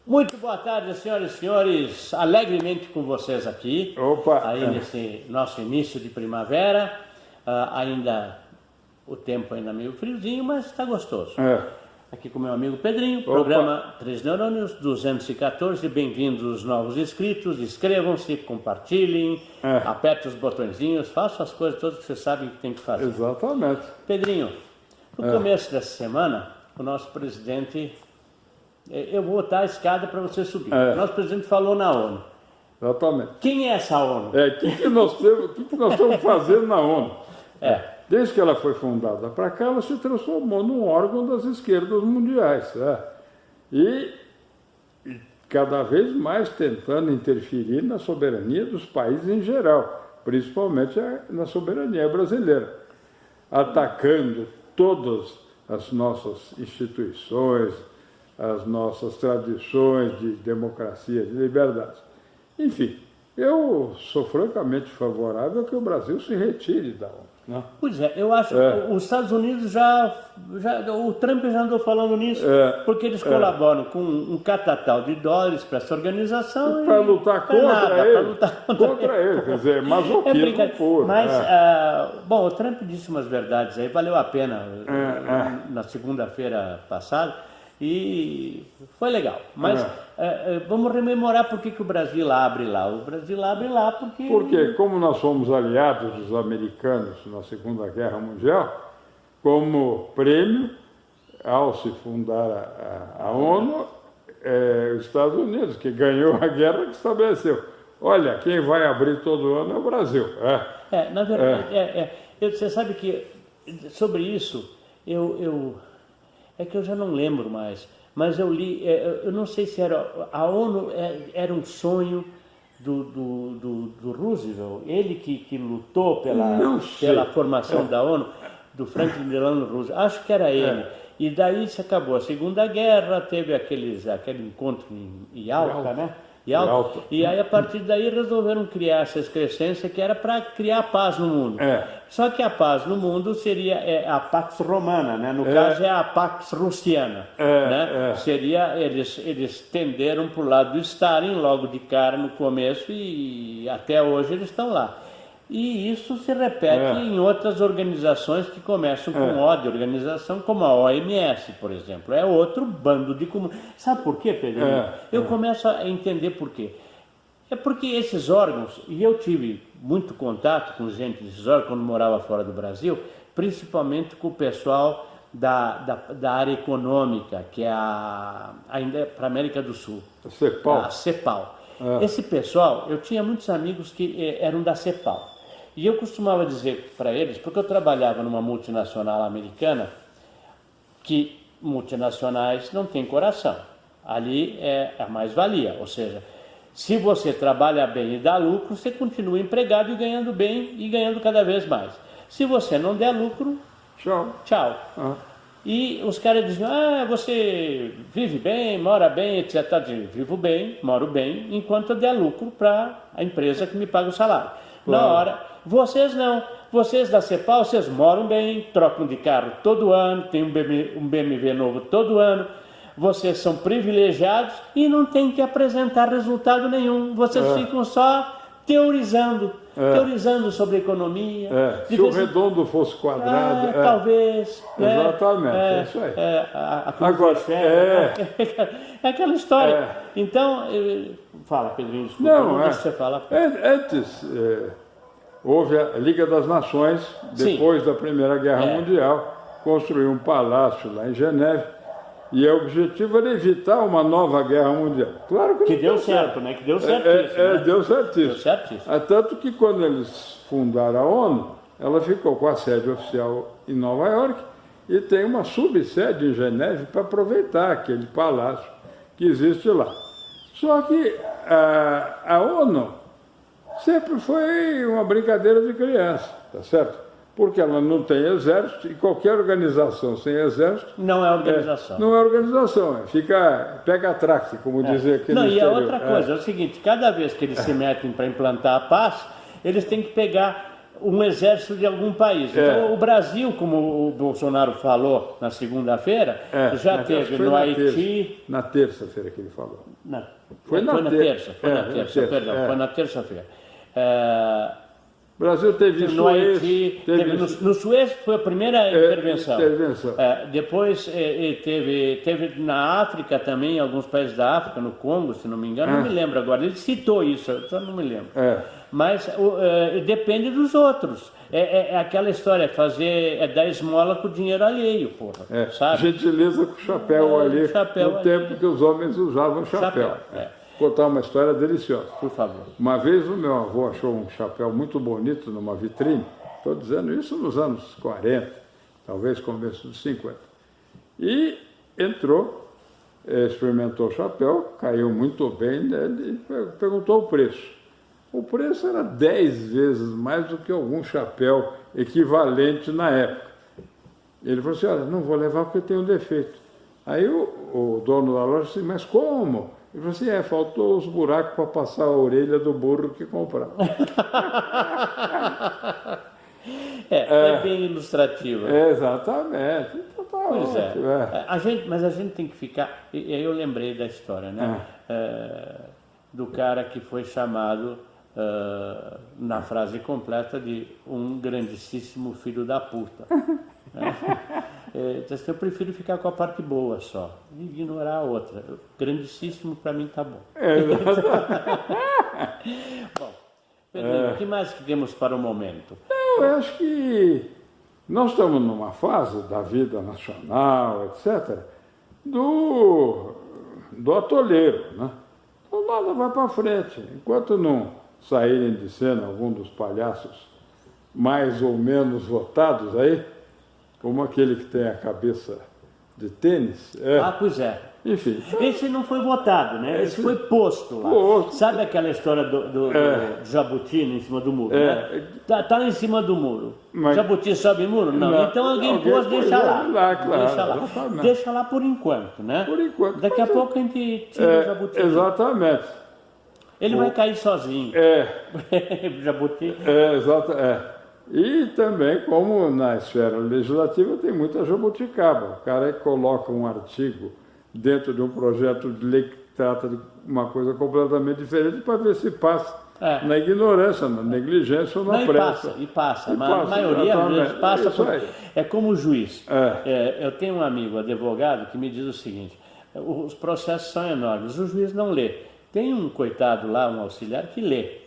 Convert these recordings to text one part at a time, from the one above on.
Muito boa tarde, senhoras e senhores. Alegremente com vocês aqui. Opa! Aí nesse nosso início de primavera. Ainda o tempo ainda meio friozinho, mas está gostoso. Aqui com meu amigo Pedrinho, programa 3 Neurônios 214. Bem-vindos os novos inscritos. Inscrevam-se, compartilhem, apertem os botõezinhos, façam as coisas todas que vocês sabem que tem que fazer. Exatamente. Pedrinho, no começo dessa semana, o nosso presidente... Eu vou botar a escada para você subir. O nosso presidente falou na ONU. Exatamente. Quem é essa ONU? O que nós estamos fazendo na ONU? Desde que ela foi fundada para cá, ela se transformou num órgão das esquerdas mundiais. E cada vez mais tentando interferir na soberania dos países em geral, principalmente na soberania brasileira, atacando todas as nossas instituições, as nossas tradições de democracia, de liberdade. Enfim, eu sou francamente favorável a que o Brasil se retire da ONU. Pois é, eu acho que os Estados Unidos o Trump já andou falando nisso, porque eles colaboram com um catatal de dólares para essa organização. Para lutar contra ele, quer dizer, masoquismo puro. Mas, bom, o Trump disse umas verdades aí, valeu a pena na segunda-feira passada. E foi legal, mas vamos rememorar por que o Brasil abre lá. O Brasil abre lá porque como nós fomos aliados dos americanos na Segunda Guerra Mundial, como prêmio, ao se fundar a ONU, os Estados Unidos, que ganhou a guerra, que estabeleceu. Olha, quem vai abrir todo ano é o Brasil. Na verdade, você sabe que sobre isso, é que eu já não lembro mais, mas eu li, eu não sei se a ONU era um sonho do Roosevelt, ele que lutou pela formação da ONU, do Franklin Delano Roosevelt, acho que era ele. E daí se acabou a Segunda Guerra, teve aquele encontro em Yalta, né? E aí, a partir daí, resolveram criar essa excrescência que era para criar paz no mundo. Só que a paz no mundo seria a Pax Romana, né? No caso é a Pax Russiana. Né? Seria, eles tenderam para o lado do Stalin logo de cara no começo e até hoje eles estão lá. E isso se repete em outras organizações que começam com O de organização, como a OMS, por exemplo. É outro bando de comunistas. Sabe por quê, Pedro? Eu começo a entender por quê. É porque esses órgãos, e eu tive muito contato com gente desses órgãos quando morava fora do Brasil, principalmente com o pessoal da área econômica, que é ainda para a América do Sul. A CEPAL. Esse pessoal, eu tinha muitos amigos que eram da CEPAL. E eu costumava dizer para eles, porque eu trabalhava numa multinacional americana, que multinacionais não têm coração. Ali é a mais-valia, ou seja, se você trabalha bem e dá lucro, você continua empregado e ganhando bem e ganhando cada vez mais. Se você não der lucro, tchau. E os caras diziam, você vive bem, mora bem, etc. Eu digo, vivo bem, moro bem, enquanto eu der lucro para a empresa que me paga o salário. Na hora, vocês não. Vocês da CEPAL, vocês moram bem, trocam de carro todo ano, tem um BMW novo todo ano. Vocês são privilegiados e não tem que apresentar resultado nenhum. Vocês ficam só teorizando sobre a economia. Se o redondo fosse quadrado. Talvez. Exatamente, é isso aí. Agora, é aquela história. Então, fala, Pedrinho, desculpa, não deixa você falar. Antes, houve a Liga das Nações, depois da Primeira Guerra Mundial, construiu um palácio lá em Geneve. E o objetivo era evitar uma nova guerra mundial. Claro que deu certo, né? Que deu certíssimo. Deu certíssimo. Tanto que quando eles fundaram a ONU, ela ficou com a sede oficial em Nova York e tem uma subsede em Geneve para aproveitar aquele palácio que existe lá. Só que a ONU sempre foi uma brincadeira de criança, tá certo? Porque ela não tem exército e qualquer organização sem exército... Não é organização. Não é organização, pega-traque, como dizer aqui no exterior. E a outra coisa é o seguinte, cada vez que eles se metem para implantar a paz, eles têm que pegar um exército de algum país. Então, o Brasil, como o Bolsonaro falou na segunda-feira, já teve no Haiti... Na terça-feira que ele falou. Foi na terça-feira. Foi na terça-feira. O Brasil teve no Haiti, no Suez foi a primeira intervenção. Depois teve na África também, alguns países da África, no Congo, se não me engano, não me lembro agora. Ele citou isso, eu só não me lembro. Mas depende dos outros. É aquela história, dar esmola com o dinheiro alheio, porra. Sabe? Gentileza com o chapéu alheio, no tempo que os homens usavam chapéu. Vou contar uma história deliciosa. Por favor. Uma vez o meu avô achou um chapéu muito bonito numa vitrine, estou dizendo isso nos anos 40, talvez começo dos 50. E entrou, experimentou o chapéu, caiu muito bem nele e perguntou o preço. O preço era 10 vezes mais do que algum chapéu equivalente na época. Ele falou assim, olha, não vou levar porque tem um defeito. Aí o dono da loja disse, mas como? Ele falou assim, faltou os buracos para passar a orelha do burro que comprava. É bem ilustrativo. Exatamente. Então, tá pois ótimo, mas a gente tem que ficar... E aí eu lembrei da história, né? Do cara que foi chamado, na frase completa, de um grandíssimo filho da puta. Eu prefiro ficar com a parte boa só e ignorar a outra. Grandíssimo para mim tá bom. Bom, Pedro, o que mais que temos para o momento? Eu acho que nós estamos numa fase da vida nacional, etc., do atoleiro, né? Então nada vai para frente. Enquanto não saírem de cena algum dos palhaços mais ou menos votados aí, como aquele que tem a cabeça de tênis. Pois é. Enfim. Esse não foi votado, né? Esse foi posto lá. Sabe aquela história do Jabuti em cima do muro, né? Tá lá em cima do muro. Mas... Jabuti sobe muro? Não. Então alguém pôs, deixa lá. Claro, deixa lá. Deixa lá por enquanto, né? Por enquanto. Daqui a pouco a gente tira o Jabuti. Exatamente. Ele vai cair sozinho. Jabuti. Exato. E também, como na esfera legislativa, tem muita jabuticaba. O cara coloca um artigo dentro de um projeto de lei que trata de uma coisa completamente diferente para ver se passa na ignorância, na negligência ou na pressa. E passa. A maioria às vezes passa. É como o juiz. Eu tenho um amigo, advogado, que me diz o seguinte, os processos são enormes, o juiz não lê. Tem um coitado lá, um auxiliar, que lê.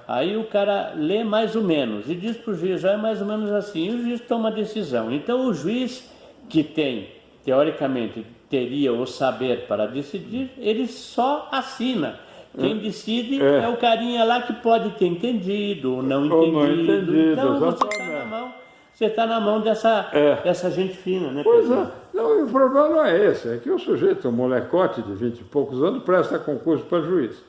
Aí o cara lê mais ou menos e diz para o juiz, é mais ou menos assim, e o juiz toma a decisão. Então o juiz que tem, teoricamente, teria o saber para decidir, ele só assina. Quem decide é o carinha lá que pode ter entendido ou não entendido. Então você está na mão dessa gente fina, né? Pois é. Não, o problema não é esse, é que o sujeito, um molecote de 20 e poucos anos, presta concurso para juiz.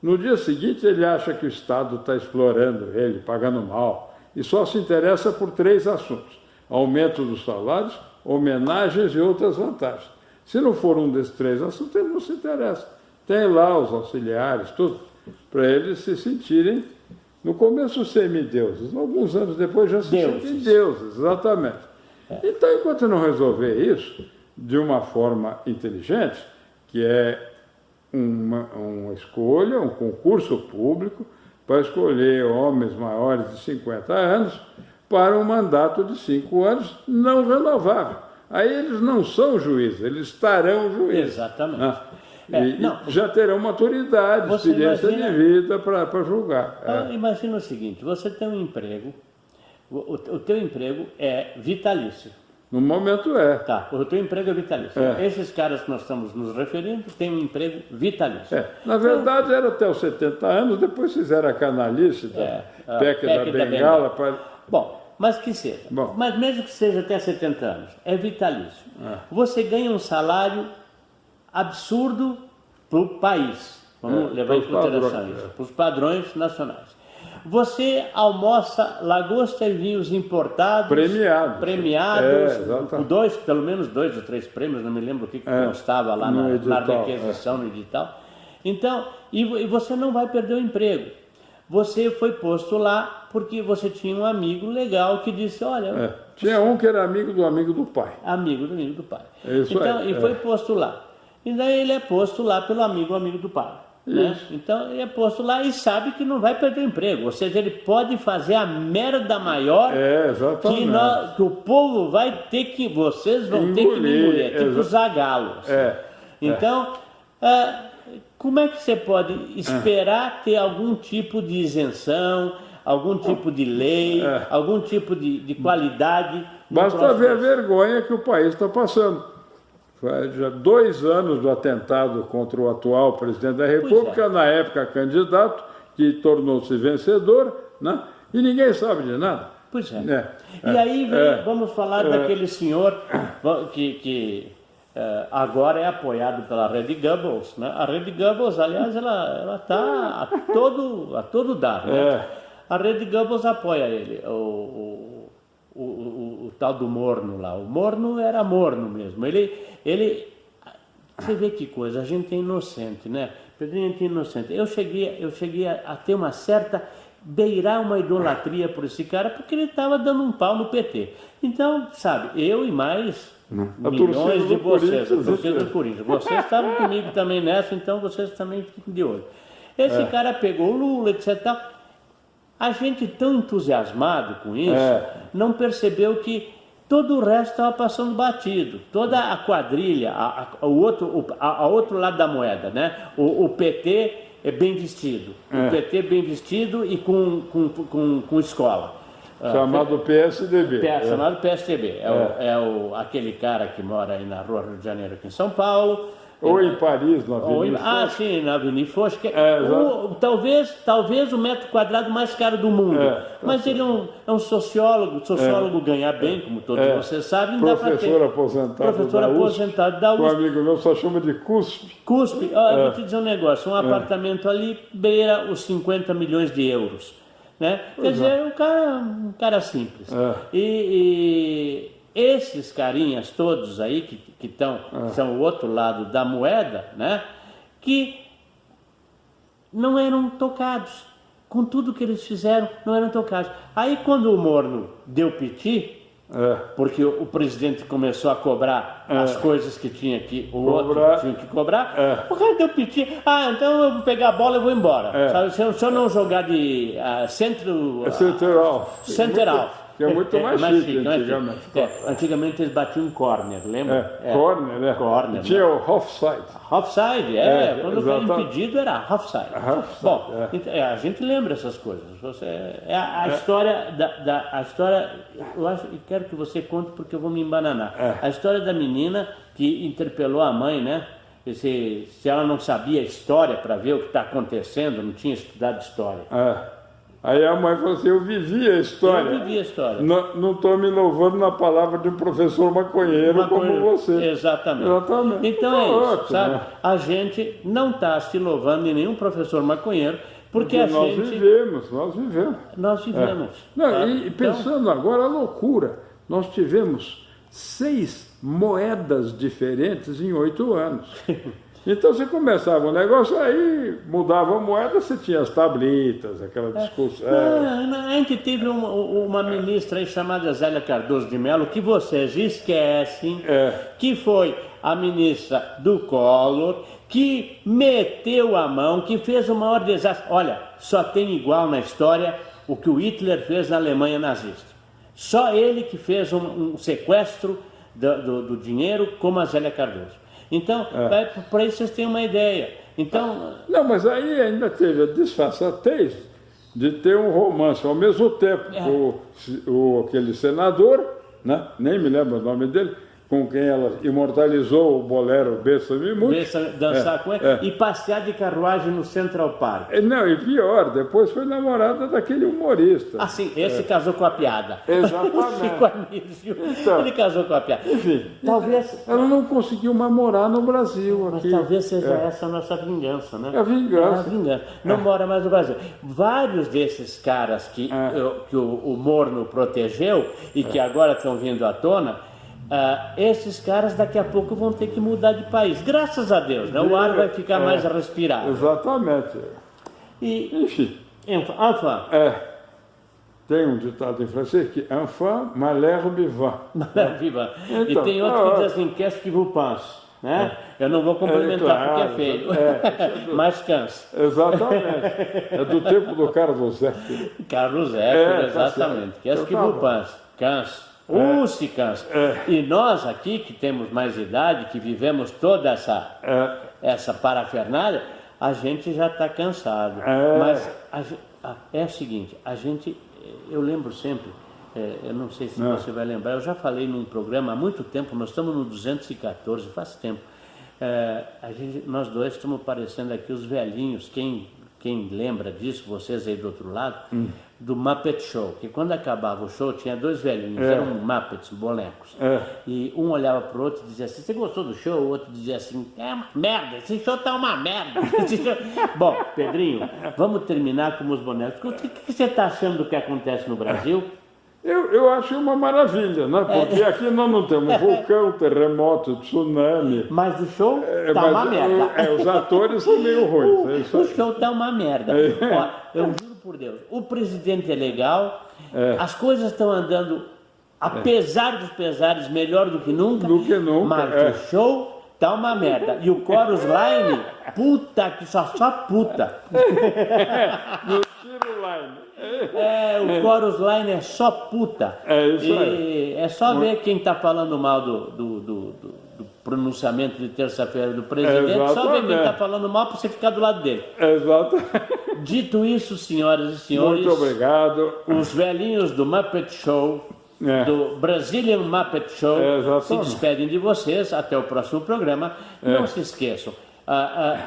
No dia seguinte ele acha que o Estado está explorando ele, pagando mal, e só se interessa por 3 assuntos: aumento dos salários, homenagens e outras vantagens. Se não for um desses 3 assuntos, ele não se interessa. Tem lá os auxiliares, tudo, para eles se sentirem, no começo, semideuses, alguns anos depois já se sentem deuses, exatamente. Então, enquanto não resolver isso de uma forma inteligente, que é uma escolha, um concurso público para escolher homens maiores de 50 anos para um mandato de 5 anos não renovável. Aí eles não são juízes, eles estarão juízes. Exatamente. Já terão maturidade, experiência de vida para julgar. Imagina o seguinte, você tem um emprego, o teu emprego é vitalício. No momento Tá, o teu emprego é vitalício. Esses caras que nós estamos nos referindo têm um emprego vitalício. Na verdade era até os 70 anos, depois fizeram a canalice da PEC da Bengala. Bom, mas que seja. Mas mesmo que seja até 70 anos, é vitalício. Você ganha um salário absurdo para o país. Vamos levar em consideração isso, para os padrões nacionais. Você almoça lagosta e vinhos importados, premiados com pelo menos 2 ou 3 prêmios, não me lembro o que constava lá na requisição, no edital. Então, e você não vai perder o emprego. você foi posto lá porque você tinha um amigo legal que disse, olha... Tinha um que era amigo do pai. Amigo do pai. Isso então, aí, e foi posto lá. E daí ele é posto lá pelo amigo do pai. Né? Então ele é posto lá e sabe que não vai perder o emprego. Ou seja, ele pode fazer a merda maior que o povo vai ter que... Vocês vão ter que engolir. Tipo Zagalo. Então... como é que você pode esperar ter algum tipo de isenção, algum tipo de lei, algum tipo de qualidade? Basta ver a vergonha que o país está passando. Faz já 2 anos do atentado contra o atual presidente da República, na época candidato, que tornou-se vencedor, né? E ninguém sabe de nada. Pois é. E aí vamos falar daquele senhor que agora é apoiado pela Rede Goebbels, né? A Rede Goebbels, aliás, ela está a todo dar, né? A Rede Goebbels apoia ele, o tal do Morno lá. O Morno era morno mesmo. Você vê que coisa, a gente é inocente, né? A gente é inocente. Eu cheguei a ter uma certa... beirar uma idolatria por esse cara, porque ele estava dando um pau no PT. Então, sabe, eu e mais... milhões de vocês, a torcida do Corinthians. Vocês estavam comigo também nessa, então vocês também fiquem de olho. Esse cara pegou o Lula, etc. A gente tão entusiasmado com isso, não percebeu que todo o resto estava passando batido. Toda a quadrilha, ao outro lado da moeda, né? O PT é bem vestido. O PT bem vestido e com escola. Chamado PSDB. Chamado PSDB. Aquele cara que mora aí na Rua Rio de Janeiro, aqui em São Paulo. Ou em Paris, na Avenida Foch. Sim, na Avenida Foch. Talvez o metro quadrado mais caro do mundo. Mas ele é um sociólogo. Sociólogo ganha bem, como todos vocês sabem. Professor aposentado da USP. Um amigo meu só chama de CUSP. CUSP. Eu vou te dizer um negócio. Um apartamento ali beira os 50 milhões de euros. Né? Quer dizer, um cara simples. E esses carinhas todos aí que são o outro lado da moeda, né? Que não eram tocados. Com tudo que eles fizeram, não eram tocados. Aí quando o Morno deu piti, porque o presidente começou a cobrar as coisas que tinha que o outro tinha que cobrar, o cara deu piti. Então eu vou pegar a bola e vou embora. Sabe? Se eu não jogar de center-off. Que é muito mais chique antigamente. Antigamente eles batiam um corner, lembra? Corner, né? Corner. Tinha o offside. Offside, quando foi impedido era offside. Bom, a gente lembra essas coisas. A história a história, eu quero que você conte porque eu vou me embananar. A história da menina que interpelou a mãe, né? Se ela não sabia a história para ver o que está acontecendo, não tinha estudado história. Aí a mãe falou assim, eu vivi a história. Eu vivi a história. Não estou me louvando na palavra de um professor maconheiro como você. Exatamente. Então é isso, sabe? Né? A gente não está se louvando em nenhum professor maconheiro, porque a nós gente... Nós vivemos. Não, e pensando agora, a loucura. Nós tivemos 6 moedas diferentes em 8 anos. Então você começava um negócio, aí mudava a moeda, você tinha as tablitas, aquela discussão. A gente teve uma ministra aí chamada Zélia Cardoso de Mello, que vocês esquecem, que foi a ministra do Collor, que meteu a mão, que fez o maior desastre. Olha, só tem igual na história o que o Hitler fez na Alemanha nazista. Só ele que fez um sequestro do dinheiro, como a Zélia Cardoso. Então, para isso vocês têm uma ideia. Então... Não, mas aí ainda teve a disfarçatez de ter um romance ao mesmo tempo. Aquele senador, né? Nem me lembro o nome dele, com quem ela imortalizou o bolero Bessa-me Muito. Dançar com ele e passear de carruagem no Central Park. Não, e pior, depois foi namorada daquele humorista. Sim, esse casou com a piada. Exatamente. Ele casou com a piada. Enfim, talvez... ela não conseguiu namorar no Brasil. Mas talvez seja essa a nossa vingança, né? A vingança. Não mora mais no Brasil. Vários desses caras que o Morno protegeu e que agora estão vindo à tona, esses caras daqui a pouco vão ter que mudar de país. Graças a Deus, né? O ar vai ficar mais respirável. Exatamente. Enfim. Enfant. Tem um ditado em francês que enfant, malherbe vivant. E tem outro que diz assim, qu'est-ce que vous pense? Né? Eu não vou complementar porque é feio, mas cansa. Exatamente. É do tempo do Carlos Zéfiro. Carlos Zéfiro, exatamente. Qu'est-ce que vous pense? Cansa. Se cansa. E nós aqui, que temos mais idade, que vivemos toda essa parafernália, a gente já está cansado. Mas é o seguinte, eu lembro sempre, eu não sei se você vai lembrar, eu já falei num programa há muito tempo, nós estamos no 214, faz tempo. Nós dois estamos parecendo aqui os velhinhos, quem lembra disso, vocês aí do outro lado, do Muppet Show, que quando acabava o show tinha dois velhinhos, eram Muppets, bonecos. E um olhava para o outro e dizia assim, você gostou do show? O outro dizia assim, é uma merda, esse show tá uma merda. Bom, Pedrinho, vamos terminar com os bonecos. O que você está achando do que acontece no Brasil? Eu acho uma maravilha, né? Porque aqui nós não temos vulcão, terremoto, tsunami. Mas o show tá uma merda. Os atores são meio ruins. O show tá uma merda. Ó, eu juro por Deus, o presidente é legal, as coisas estão andando, apesar dos pesares, melhor do que nunca. Mas o show tá uma merda. E o Chorus Line, puta que só puta. No Tiro Line. O Chorus Line é só puta. Isso aí. É só ver quem está falando mal do pronunciamento de terça-feira do presidente, só ver quem está falando mal para você ficar do lado dele. Exato. Dito isso, senhoras e senhores, muito obrigado. Os velhinhos do Muppet Show, do Brazilian Muppet Show, se despedem de vocês. Até o próximo programa. Não se esqueçam.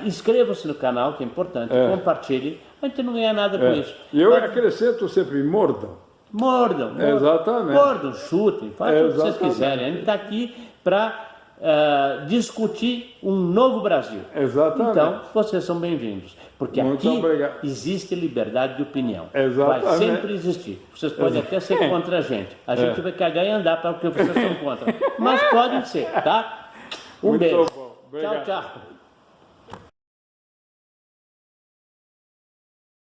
Inscreva-se no canal, que é importante, compartilhe, a gente não ganha nada com isso. E eu acrescento sempre, mordam. Exatamente. Mordam, chutem, façam o que vocês quiserem. A gente está aqui para discutir um novo Brasil. Exatamente. Então, vocês são bem-vindos. Porque aqui existe liberdade de opinião. Exatamente. Vai sempre existir. Vocês podem até ser contra a gente. A gente vai cagar e andar para o que vocês são contra. Mas podem ser, tá? Um beijo. Bom. Obrigado. Tchau.